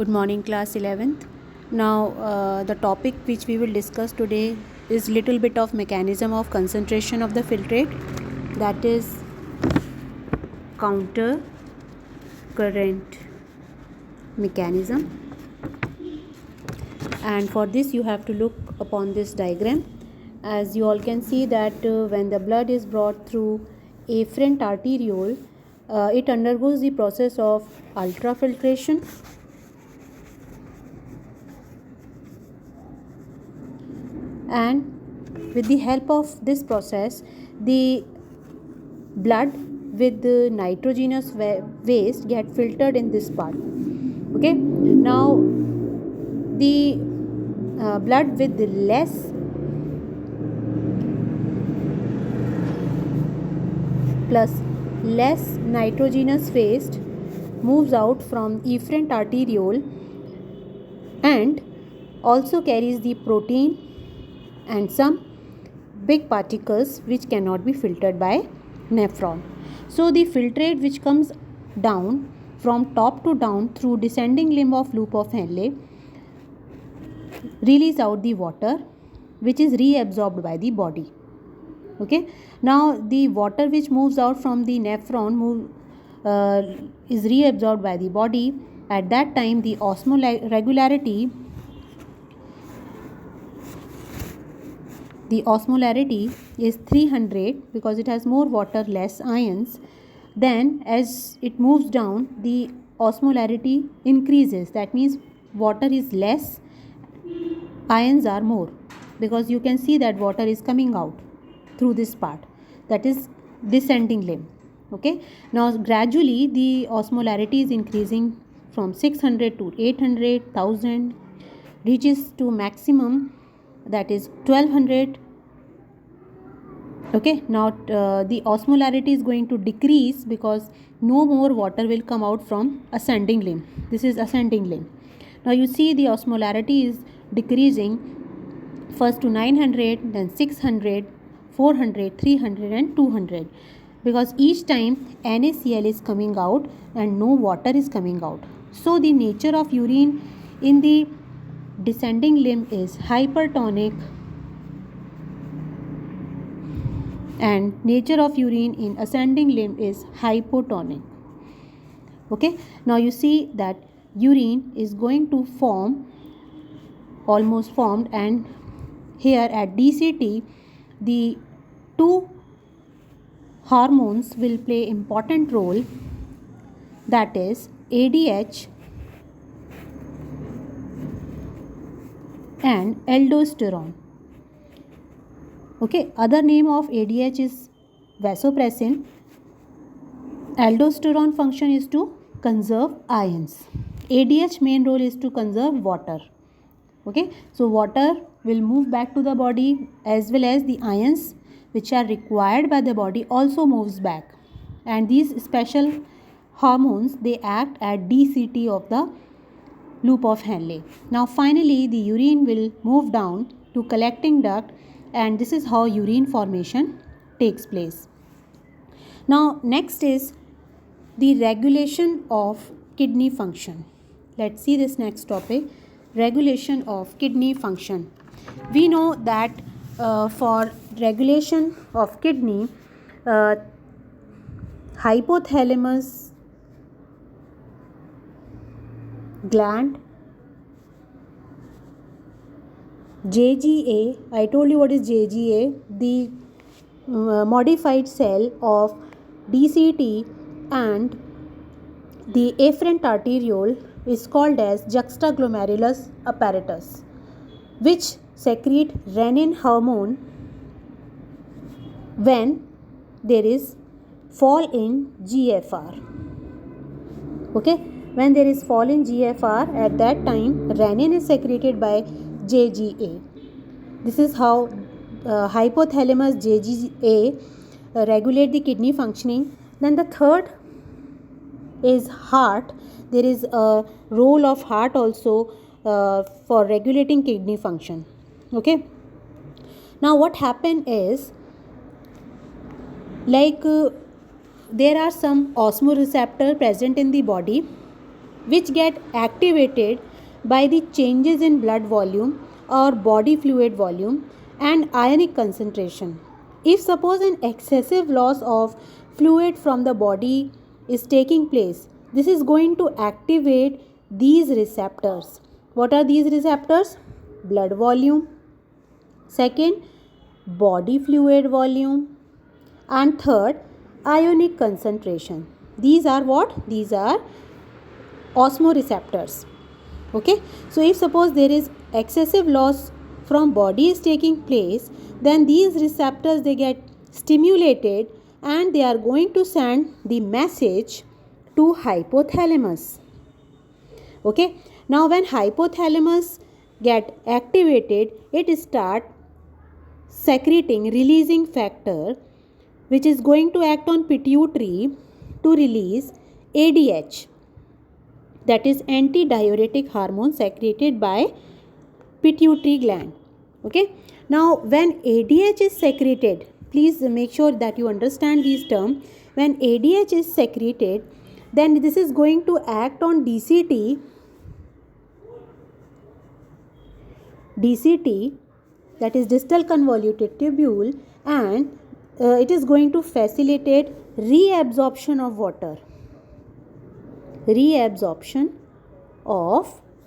Good morning, class 11th. Now, the topic which we will discuss today is little bit of mechanism of concentration of the filtrate, that is counter current mechanism. And for this you have to look upon this diagram. As you all can see that when the blood is brought through afferent arteriole, it undergoes the process of ultrafiltration, and with the help of this process the blood with the nitrogenous waste get filtered in this part. Okay, now the blood with the less nitrogenous waste moves out from efferent arteriole and also carries the protein and some big particles which cannot be filtered by nephron. So the filtrate which comes down from top to down through descending limb of loop of Henle release out the water which is reabsorbed by the body. Okay, now the water which moves out from the nephron is reabsorbed by the body. At that time the osmolarity is 300 because it has more water, less ions. Then as it moves down the osmolarity increases, that means water is less, ions are more, because you can see that water is coming out through this part, that is descending limb. Okay, now gradually the osmolarity is increasing from 600 to 800, 1000, reaches to maximum, that is 1200. Okay, now the osmolarity is going to decrease because no more water will come out from ascending limb. This is ascending limb. Now you see the osmolarity is decreasing first to 900, then 600, 400, 300 and 200, because each time NaCl is coming out and no water is coming out. So the nature of urine in the descending limb is hypertonic and nature of urine in ascending limb is hypotonic. Okay, now you see that urine is going to form, almost formed, and here at DCT the two hormones will play important role, that is ADH and aldosterone. Okay, other name of ADH is vasopressin. Aldosterone function is to conserve ions. ADH main role is to conserve water. Okay, so water will move back to the body, as well as the ions which are required by the body also moves back, and these special hormones they act at DCT of the loop of Henle. Now finally the urine will move down to collecting duct, and this is how urine formation takes place. Now next is the regulation of kidney function. Let's see this next topic, regulation of kidney function. We know that for regulation of kidney, hypothalamus gland, JGA, I told you what is JGA, the modified cell of DCT, and the afferent arteriole is called as juxtaglomerulus apparatus, which secrete renin hormone when there is fall in GFR. Okay, when there is fall in GFR, at that time renin is secreted by JGA. This is how hypothalamus JGA regulate the kidney functioning. Then the third is heart. There is a role of heart also for regulating kidney function. Okay, now what happen is, like there are some osmoreceptor present in the body which get activated by the changes in blood volume or body fluid volume and ionic concentration. If suppose an excessive loss of fluid from the body is taking place, this is going to activate these receptors. What are these receptors? Blood volume, second, body fluid volume, and third, ionic concentration. These are what? These are osmoreceptors. Okay, so if suppose there is excessive loss from body is taking place, then these receptors, they get stimulated and they are going to send the message to hypothalamus. Okay, now when hypothalamus get activated, it start secreting releasing factor which is going to act on pituitary to release ADH, that is antidiuretic hormone secreted by pituitary gland. Okay, now when ADH is secreted, please make sure that you understand these terms. When ADH is secreted, then this is going to act on DCT, that is distal convoluted tubule, and it is going to facilitate reabsorption of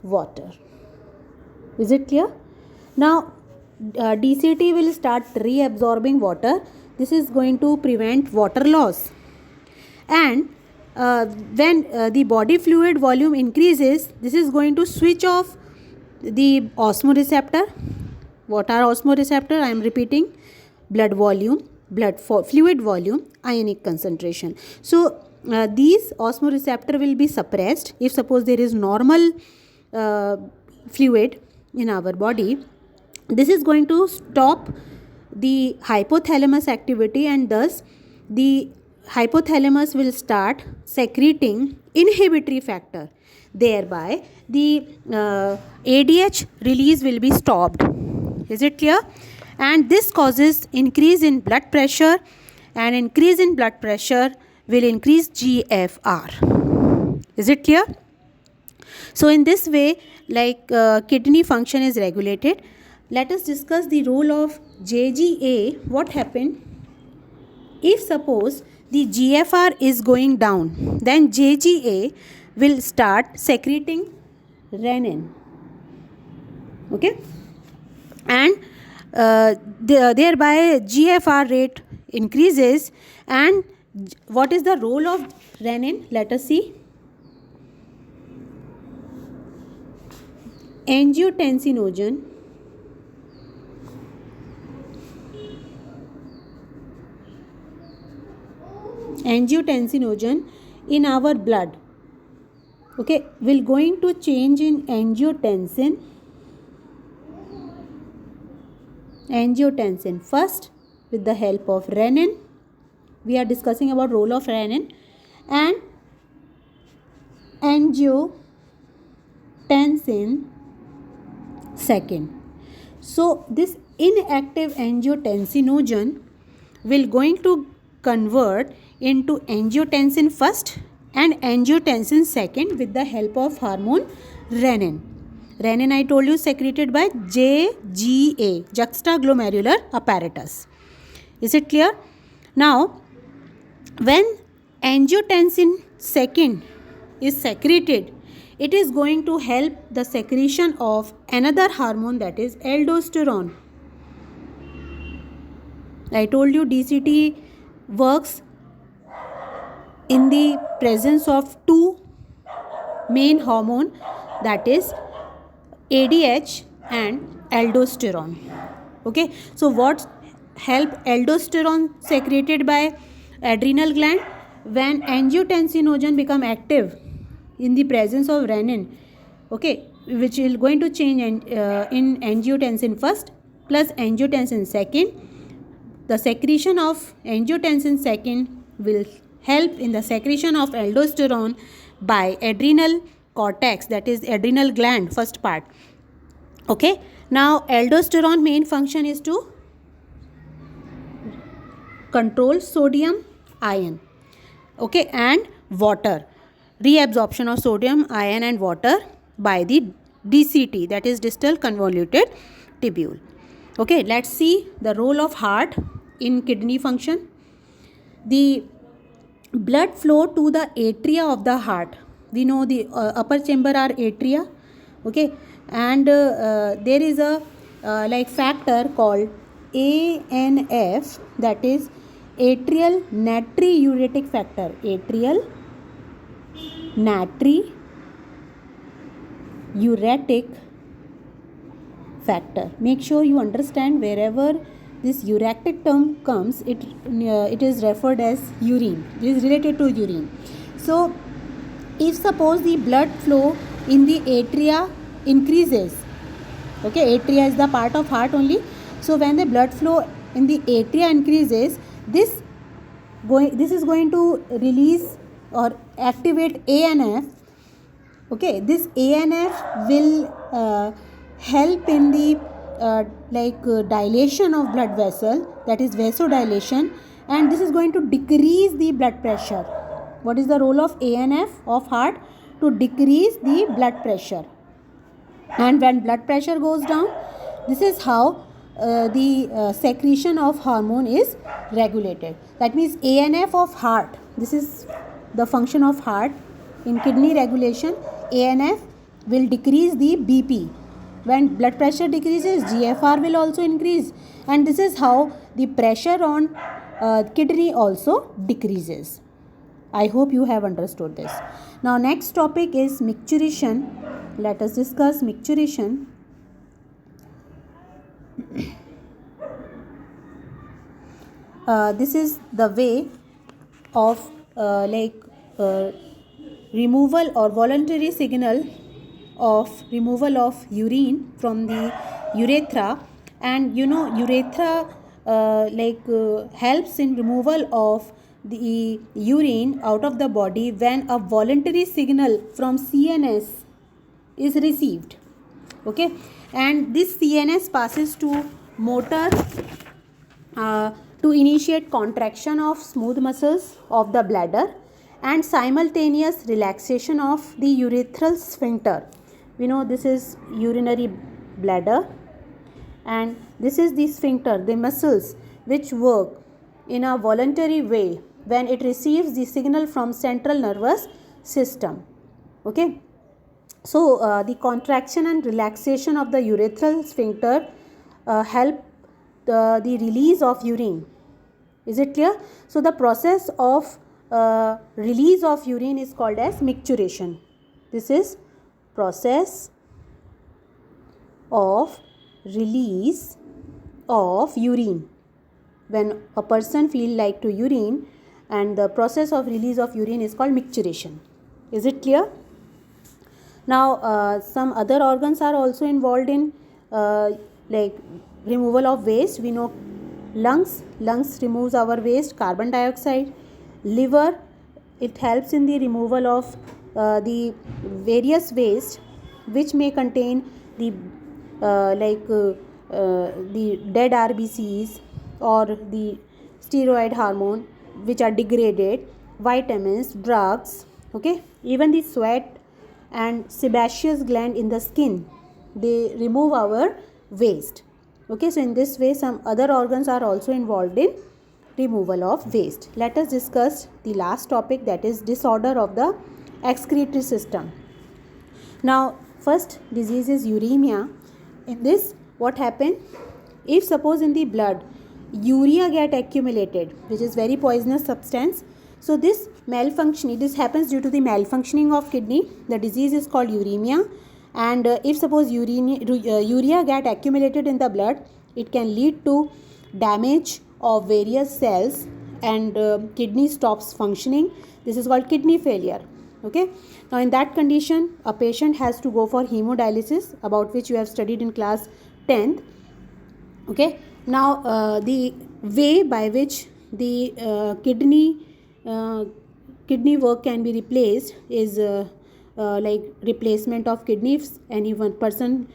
water. Is it clear? Now DCT will start reabsorbing water. This is going to prevent water loss. And when the body fluid volume increases, this is going to switch off the osmoreceptor. What are osmoreceptor? I am repeating: blood volume, fluid volume, ionic concentration. So these osmoreceptor will be suppressed if suppose there is normal fluid in our body. This is going to stop the hypothalamus activity, and thus the hypothalamus will start secreting inhibitory factor. Thereby the ADH release will be stopped. Is it clear? And this causes increase in blood pressure, and increase in blood pressure will increase GFR. Is it clear? So in this way, like kidney function is regulated. Let us discuss the role of JGA. What happened? If suppose the GFR is going down, then JGA will start secreting renin. Okay, and thereby GFR rate increases. And what is the role of renin? Let us see. Angiotensinogen in our blood, okay, will going to change in angiotensin first with the help of renin. We are discussing about role of renin. And angiotensin second. So this inactive angiotensinogen will going to convert into angiotensin first and angiotensin second with the help of hormone renin. Renin, I told you, secreted by JGA, juxtaglomerular apparatus. Is it clear? Now when angiotensin second is secreted, it is going to help the secretion of another hormone, that is aldosterone. I told you DCT works in the presence of two main hormone, that is ADH and aldosterone. Okay, so what help aldosterone secreted by adrenal gland? When angiotensinogen become active in the presence of renin, okay, which is going to change in angiotensin first plus angiotensin second. The secretion of angiotensin second will help in the secretion of aldosterone by adrenal cortex, that is adrenal gland first part. Okay, now aldosterone main function is to control sodium ion, okay, and water. reabsorption of sodium, ion and water by the DCT, that is distal convoluted tubule. Okay, let's see the role of heart in kidney function. The blood flow to the atria of the heart. We know the upper chamber are atria. Okay, and there is a like factor called ANF, that is atrial natriuretic factor. Atrial natriuretic factor. Make sure you understand, wherever this uretic term comes, it is referred as urine. It is related to urine. So if suppose the blood flow in the atria increases, okay, atria is the part of heart only. So when the blood flow in the atria increases, this is going to release or activate ANF. Okay, this ANF will help in the dilation of blood vessel, that is vasodilation, and this is going to decrease the blood pressure. What is the role of ANF of heart? To decrease the blood pressure. And when blood pressure goes down, this is how the secretion of hormone is regulated. That means ANF of heart, this is the function of heart in kidney regulation. ANF will decrease the BP. When blood pressure decreases, GFR will also increase, and this is how the pressure on kidney also decreases. I hope you have understood this. Now next topic is micturition. Let us discuss micturition. This is the way of removal or voluntary signal of removal of urine from the urethra. And you know, urethra helps in removal of the urine out of the body when a voluntary signal from CNS is received. Okay, and this CNS passes to motor to initiate contraction of smooth muscles of the bladder and simultaneous relaxation of the urethral sphincter. We know this is urinary bladder, and this is the sphincter, the muscles which work in a voluntary way when it receives the signal from central nervous system. Okay, so the contraction and relaxation of the urethral sphincter help the release of urine. Is it clear? So the process of release of urine is called as micturition. This is process of release of urine. When a person feel like to urine, and the process of release of urine is called micturition. Is it clear? Now some other organs are also involved in removal of waste. We know lungs removes our waste, carbon dioxide. Liver, it helps in the removal of the various waste which may contain the dead RBCs or the steroid hormone which are degraded, vitamins, drugs. Okay, even the sweat and sebaceous gland in the skin, they remove our waste. Okay, so in this way some other organs are also involved in removal of waste. Let us discuss the last topic, that is disorder of the excretory system. Now first disease is uremia. In this, what happens? If suppose in the blood urea get accumulated, which is very poisonous substance, so this malfunctioning, this happens due to the malfunctioning of kidney. The disease is called uremia. And if suppose urea get accumulated in the blood, it can lead to damage of various cells, and kidney stops functioning. This is called kidney failure. Okay, now in that condition a patient has to go for hemodialysis, about which you have studied in class 10th. Okay, now the way by which the kidney work can be replaced is like replacement of kidneys. Any one person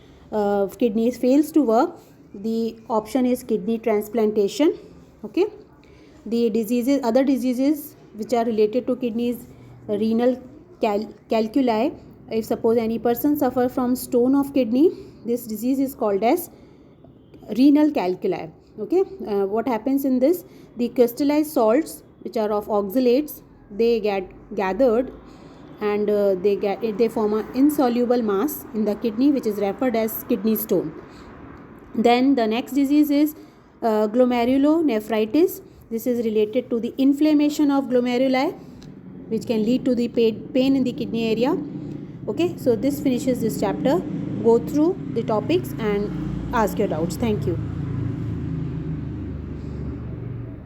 kidneys fails to work, the option is kidney transplantation. Okay, the diseases, other diseases which are related to kidneys, renal calculi. If suppose any person suffer from stone of kidney, this disease is called as renal calculi. Okay, what happens in this? The crystallized salts, which are of oxalates, they get gathered, and they form an insoluble mass in the kidney, which is referred as kidney stone. Then the next disease is glomerulonephritis. This is related to the inflammation of glomeruli, which can lead to the pain in the kidney area. Okay, so this finishes this chapter. Go through the topics and ask your doubts. Thank you.